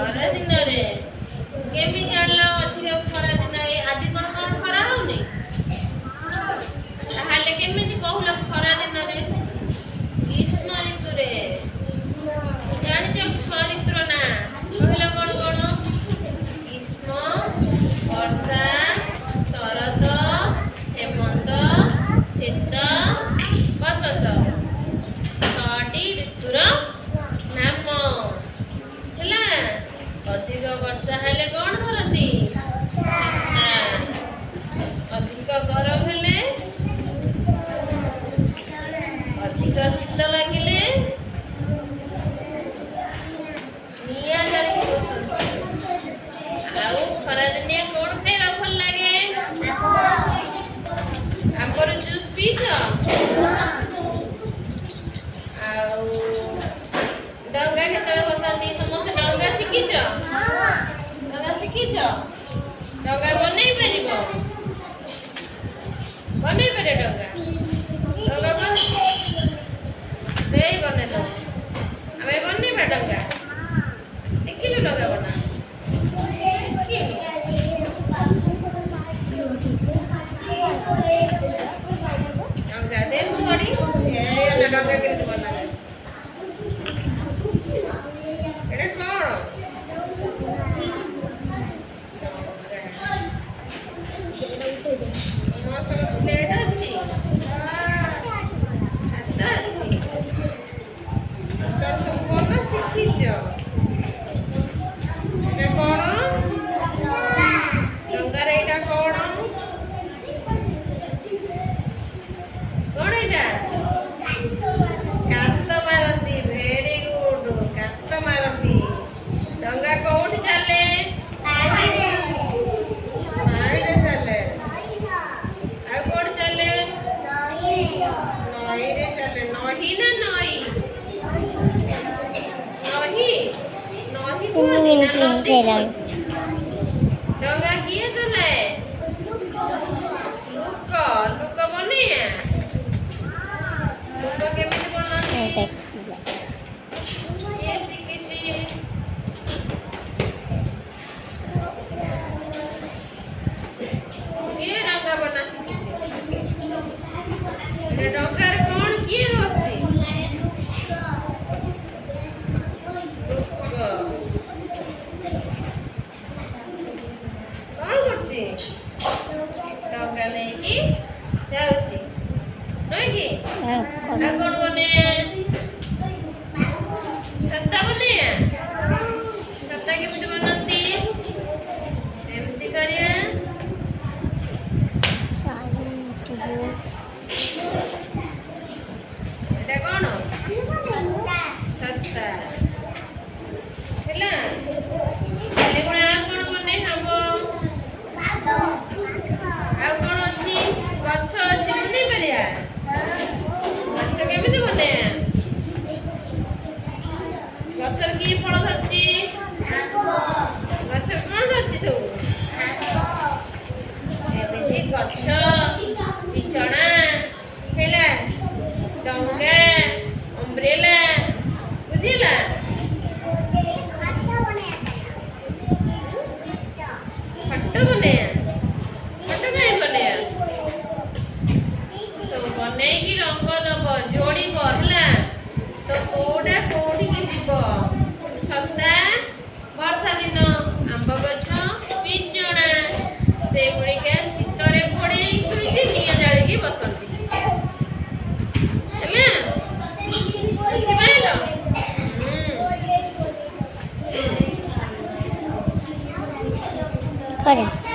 ଖରା ଦିନରେ କେମିତି ଜାଣିଲ ଅଧିକ ଖରା ଦିନ ଆଜି କଣ ଖରା ହଉନି? ତାହେଲେ କେମିତି କହୁଲ ଖରା ଦିନରେ? ଗ୍ରୀଷ୍ମ ଋତୁରେ। ଜାଣିଛ 6 ଋତୁର ନାଁ କହିଲ କଣ କଣ? ଗ୍ରୀଷ୍ମ, ବର୍ଷା, ଶରତ, ହେମନ୍ତ, ଶୀତ, ବସନ୍ତ। 6ଟି ଋତୁର ନାମ ହେଲା। ଅଧିକ ବର୍ଷା ହେଲେ କଣ କରନ୍ତି? ଅଧିକ ଗରମ ହେଲେ, ଅଧିକ ଶୀତ ଲାଗିଲେ ନିଆଁ ଜାଳିକି ବସନ୍ତି। ଆଉ ଖରାଦିନିଆ କଣ ଖାଇବା ଭଲ ଲାଗେ? ଆମ୍ବର ଜୁସ୍ ପିଇଛ? ଆଉ ଡଙ୍ଗା କେତେବେଳେ ବସାନ୍ତି? ସମସ୍ତେ ଡଙ୍ଗା ଶିଖିଛ? ଡଙ୍ଗା ଶିଖିଛ? ଡଙ୍ଗା ବନେଇ ପାରିବ? ବନେଇ ପାରିବ ଡଙ୍ଗା? ଡଙ୍ଗା ଦେଇ ବନେଇ ଦବ। ଆମେ ବନେଇବା ଡଙ୍ଗା? ଶିଖିଛୁ ଡଙ୍ଗା ବନା? ଶିଖିନୁ? ଡଙ୍ଗା ଦେ ମୁଁ ବଢି ଡଙ୍ଗା କେମିତି ବନାଯାଏ? ଏଟା କଣ? ପ୍ଲେଟ୍ ଅଛି, ହାତ ଅଛି, ସବୁ ବନା ଶିଖିଛ? ଏଟା କଣ? ଡଙ୍ଗାରେ ଏଇଟା କଣ? କଣ ଏଇଟା? କାତ ମାରନ୍ତି। Very good. କାତ ମାରନ୍ତି। ଡଙ୍ଗା କୋଉଠି ଚାଲେ? ପାଣିରେ ଚାଲେ। ଆଉ କୋଉଠି ଚାଲେ? ନଈରେ ଚାଲେ। ନହି ନା ନଈ? ନହି? ନହି କୁହନ୍ତି ନା ନଦୀ କୁହନ୍ତି? ଡଙ୍ଗା କିଏ ଚଲାଏ? ଲୁକ। ଲୁକ ବନେଇଆ? ଲୁକ କେମିତି ବନାନ୍ତି? କିଏ ଶିଖିଛି? କିଏ ଡଙ୍ଗା ବନା ଶିଖିଛି? ଡଙ୍ଗାରେ କଣ କିଏ ବସେ? ଲୁକ। କଣ କରୁଛି? ଡଙ୍ଗା ନେଇକି ଯାଉଛି ନୁହେଁ କି? ଆଉ କଣ ବନେଇଆ? ଛତା ବନେଇଆ? ଛତା କେମିତି ବନାନ୍ତି? ଏମିତି କରିବା। ଏଟା କଣ? ଛତା ହେଲା। ଏଭଳିଆ ଆଉ କଣ ବନେଇ ହବ? ଆଉ କଣ ଅଛି? ଗଛ ଅଛି, ବନେଇ ପାରିବା? ଗଛ କେମିତି ବନେଇବା? ଗଛରେ କି ଫଳ ଧରିଛି? ଗଛରେ କଣ ଧରିଛି ସବୁ? ଏମିତି ଗଛ, ବିଛଣା ହେଲା, ଡଙ୍ଗା, ଅମ୍ବ୍ରେଲା, ବୁଝିଲା? ଫଟୋ ବନେଇବା? ଫଟୋ କାହିଁ ବନେଇବା? ସବୁ ବନେଇକି ରଙ୍ଗ ଦବ, ଯୋଡ଼ିବ ହେଲା। ତ କୋଉଟା କୋଉଠିକି ଯିବ? ଛତା ବର୍ଷା ଦିନ, ଆମ୍ବ ଗଛ, ବିଛଣା ସେଗୁଡ଼ିକା ଶୀତରେ ଘୋଡ଼େଇ ଶୋଇକି ନିଆଁ ଜାଳିକି ବସନ୍ତି ହେଲା। ବୁଝିପାରିଲ? Correct.